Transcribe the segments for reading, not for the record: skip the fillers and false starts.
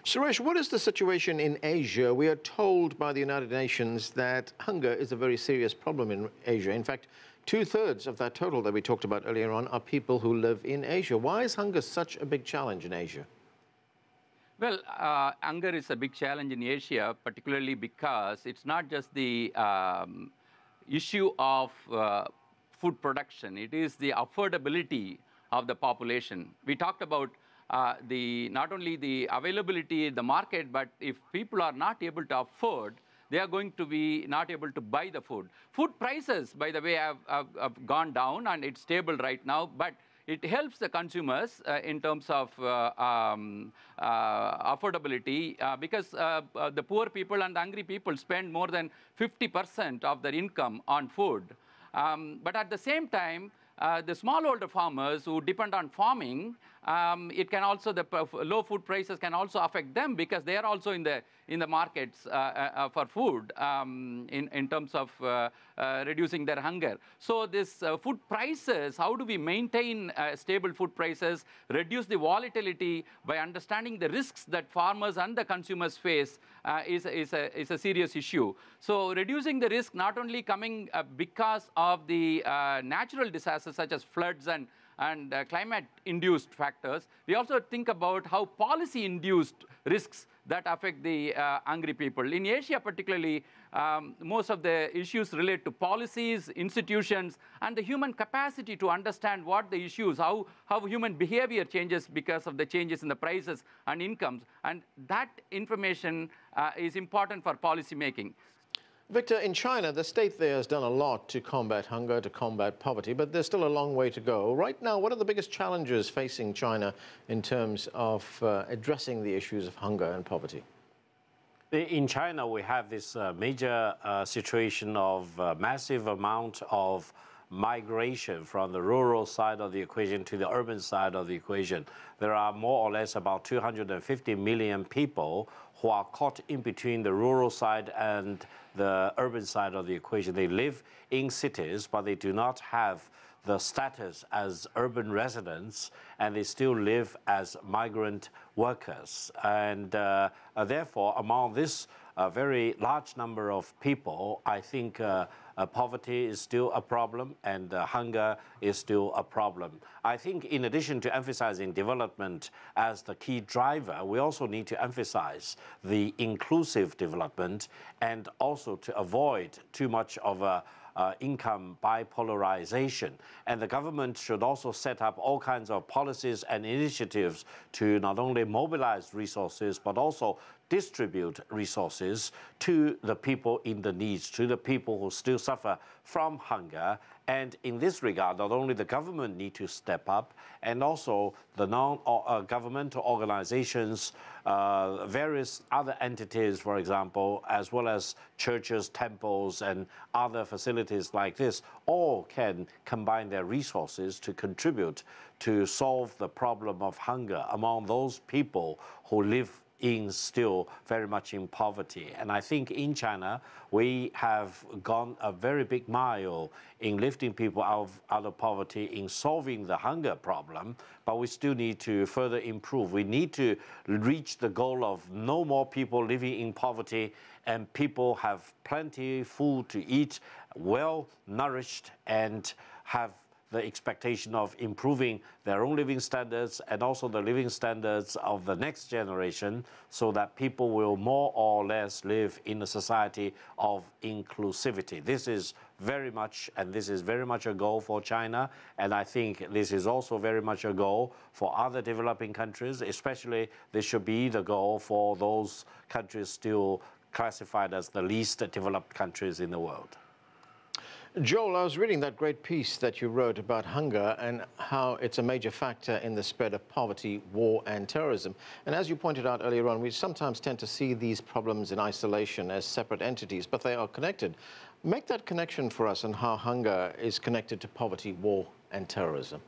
Suresh, what is the situation in Asia? We are told by the United Nations that hunger is a very serious problem in Asia. In fact, two-thirds of that total that we talked about earlier on are people who live in Asia. Why is hunger such a big challenge in Asia? Well, hunger is a big challenge in Asia, particularly because it's not just the issue of food production. It is the affordability of the population. We talked about not only the availability in the market, but if people are not able to afford, they are going to be not able to buy the food. Food prices, by the way, have gone down and it's stable right now, but it helps the consumers in terms of affordability because the poor people and the hungry people spend more than 50% of their income on food. But at the same time, the smallholder farmers who depend on farming, it can also, the low food prices can also affect them because they are also in the markets for food in terms of reducing their hunger. So this food prices, how do we maintain stable food prices, reduce the volatility by understanding the risks that farmers and the consumers face is a serious issue. So reducing the risk not only coming because of the natural disasters such as floods and climate-induced factors, we also think about how policy-induced risks that affect the hungry people. In Asia particularly, most of the issues relate to policies, institutions, and the human capacity to understand what the issues, how human behavior changes because of the changes in the prices and incomes. And that information is important for policy making. Victor, in China, the state there has done a lot to combat hunger, to combat poverty, but there's still a long way to go. Right now, what are the biggest challenges facing China in terms of addressing the issues of hunger and poverty? In China, we have this major situation of massive amount of migration from the rural side of the equation to the urban side of the equation. There are more or less about 250 million people who are caught in between the rural side and the urban side of the equation. They live in cities, but they do not have the status as urban residents, and they still live as migrant workers. And therefore, among this very large number of people, I think poverty is still a problem and hunger is still a problem. I think in addition to emphasizing development as the key driver, we also need to emphasize the inclusive development and also to avoid too much of a income bipolarization. And the government should also set up all kinds of policies and initiatives to not only mobilize resources, but also distribute resources to the people in the needs, to the people who still suffer from hunger. And in this regard, not only the government need to step up, and also the non-governmental organizations, various other entities, for example, as well as churches, temples, and other facilities like this, all can combine their resources to contribute to solve the problem of hunger among those people who live still very much in poverty. And I think in China, we have gone a very big mile in lifting people out of poverty, in solving the hunger problem, but we still need to further improve. We need to reach the goal of no more people living in poverty, and people have plenty food to eat, well nourished, and have the expectation of improving their own living standards and also the living standards of the next generation, so that people will more or less live in a society of inclusivity. This is very much a goal for China, and I think this is also very much a goal for other developing countries. Especially, this should be the goal for those countries still classified as the least developed countries in the world. Joel, I was reading that great piece that you wrote about hunger and how it's a major factor in the spread of poverty, war, and terrorism. And as you pointed out earlier on, we sometimes tend to see these problems in isolation as separate entities, but they are connected. Make that connection for us on how hunger is connected to poverty, war, and terrorism.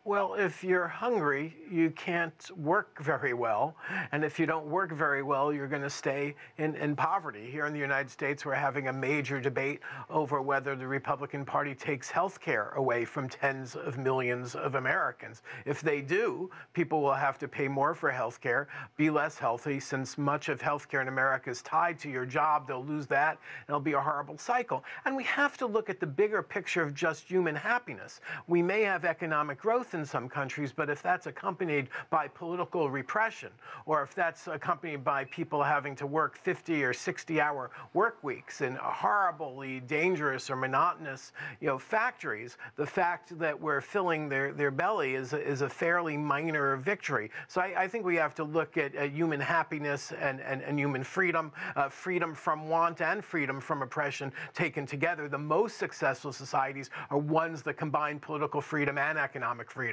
Well, if you're hungry, you can't work very well. And if you don't work very well, you're going to stay in poverty. Here in the United States, we're having a major debate over whether the Republican Party takes health care away from tens of millions of Americans. If they do, people will have to pay more for health care, be less healthy, since much of health care in America is tied to your job. They'll lose that, and it'll be a horrible cycle. And we have to look at the bigger picture of just human happiness. We may have economic growth in some countries, but if that's accompanied by political repression, or if that's accompanied by people having to work 50 or 60-hour work weeks in horribly dangerous or monotonous, factories, the fact that we're filling their belly is a fairly minor victory. So I think we have to look at human happiness and human freedom, freedom from want and freedom from oppression taken together. The most successful societies are ones that combine political freedom and economic freedom.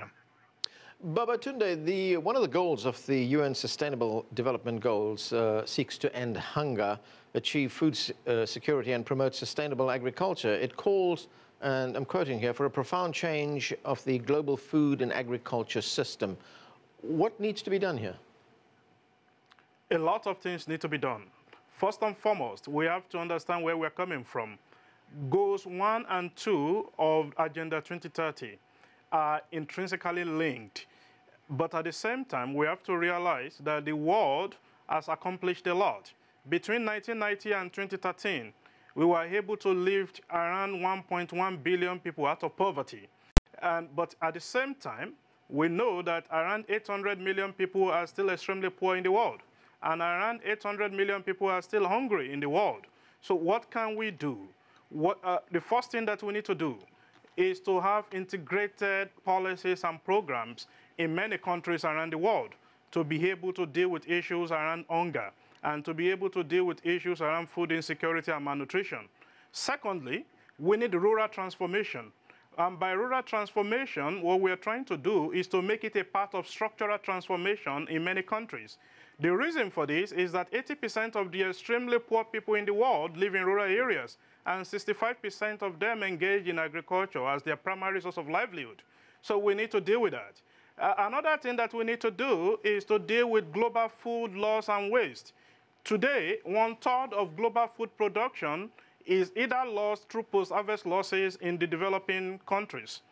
Babatunde, one of the goals of the UN Sustainable Development Goals seeks to end hunger, achieve food security, and promote sustainable agriculture. It calls, and I'm quoting here, for a profound change of the global food and agriculture system. What needs to be done here? A lot of things need to be done. First and foremost, we have to understand where we're coming from. Goals 1 and 2 of Agenda 2030 are intrinsically linked. But at the same time, we have to realize that the world has accomplished a lot. Between 1990 and 2013, we were able to lift around 1.1 billion people out of poverty. But at the same time, we know that around 800 million people are still extremely poor in the world, and around 800 million people are still hungry in the world. So what can we do? The first thing that we need to do is to have integrated policies and programs in many countries around the world to be able to deal with issues around hunger and to be able to deal with issues around food insecurity and malnutrition. Secondly, we need rural transformation. By rural transformation, what we are trying to do is to make it a part of structural transformation in many countries. The reason for this is that 80% of the extremely poor people in the world live in rural areas, and 65% of them engage in agriculture as their primary source of livelihood. So we need to deal with that. Another thing that we need to do is to deal with global food loss and waste. Today, 1/3 of global food production is either lost through post-harvest losses in the developing countries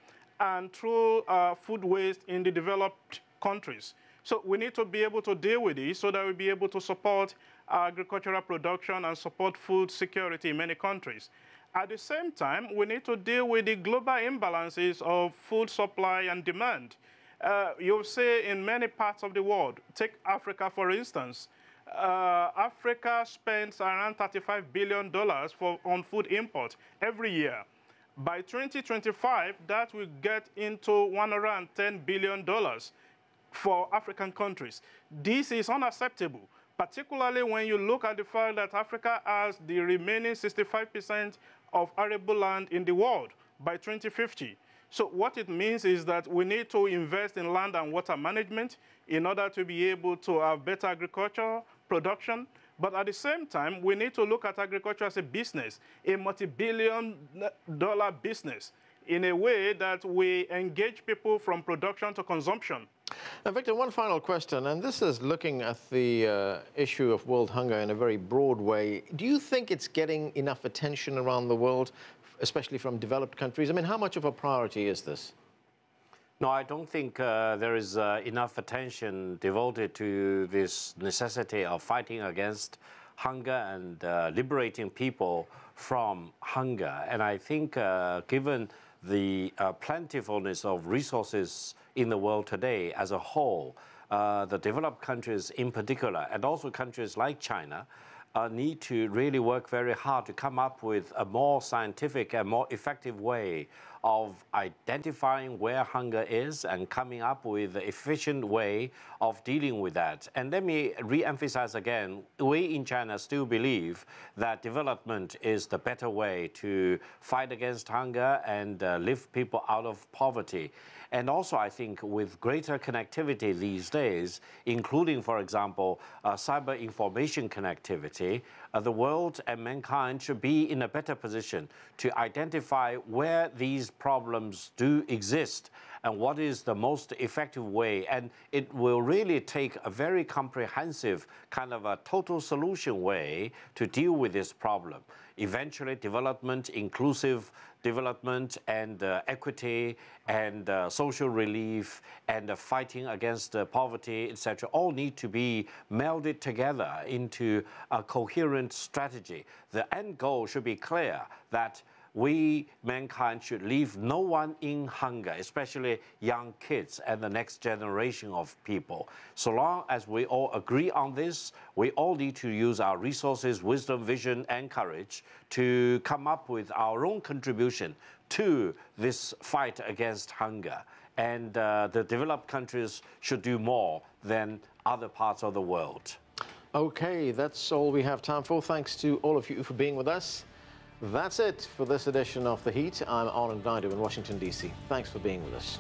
and through food waste in the developed countries. So we need to be able to deal with this so that we'll be able to support agricultural production and support food security in many countries. At the same time, we need to deal with the global imbalances of food supply and demand. You'll see in many parts of the world, take Africa for instance, Africa spends around $35 billion on food import every year. By 2025, that will get into $110 billion for African countries. This is unacceptable, particularly when you look at the fact that Africa has the remaining 65% of arable land in the world by 2050. So what it means is that we need to invest in land and water management in order to be able to have better agriculture production. But at the same time, we need to look at agriculture as a business, a multi-billion-dollar business, in a way that we engage people from production to consumption. Victor, one final question, and this is looking at the issue of world hunger in a very broad way. Do you think it's getting enough attention around the world, especially from developed countries? I mean, how much of a priority is this? No, I don't think there is enough attention devoted to this necessity of fighting against hunger and liberating people from hunger. And I think given the plentifulness of resources in the world today as a whole, the developed countries in particular, and also countries like China, need to really work very hard to come up with a more scientific and more effective way of identifying where hunger is and coming up with an efficient way of dealing with that. And let me re-emphasize again, we in China still believe that development is the better way to fight against hunger and lift people out of poverty. And also, I think with greater connectivity these days, including, for example, cyber information connectivity, the world and mankind should be in a better position to identify where these problems do exist and what is the most effective way. And it will really take a very comprehensive kind of a total solution way to deal with this problem. Eventually, development, inclusive development, and equity, and social relief, and fighting against poverty, etc., all need to be melded together into a coherent strategy. The end goal should be clear, that we, mankind, should leave no one in hunger, especially young kids and the next generation of people. So long as we all agree on this, we all need to use our resources, wisdom, vision, and courage to come up with our own contribution to this fight against hunger. And the developed countries should do more than other parts of the world. Okay, that's all we have time for. Thanks to all of you for being with us. That's it for this edition of The Heat. I'm Anand Naidu in Washington, D.C. Thanks for being with us.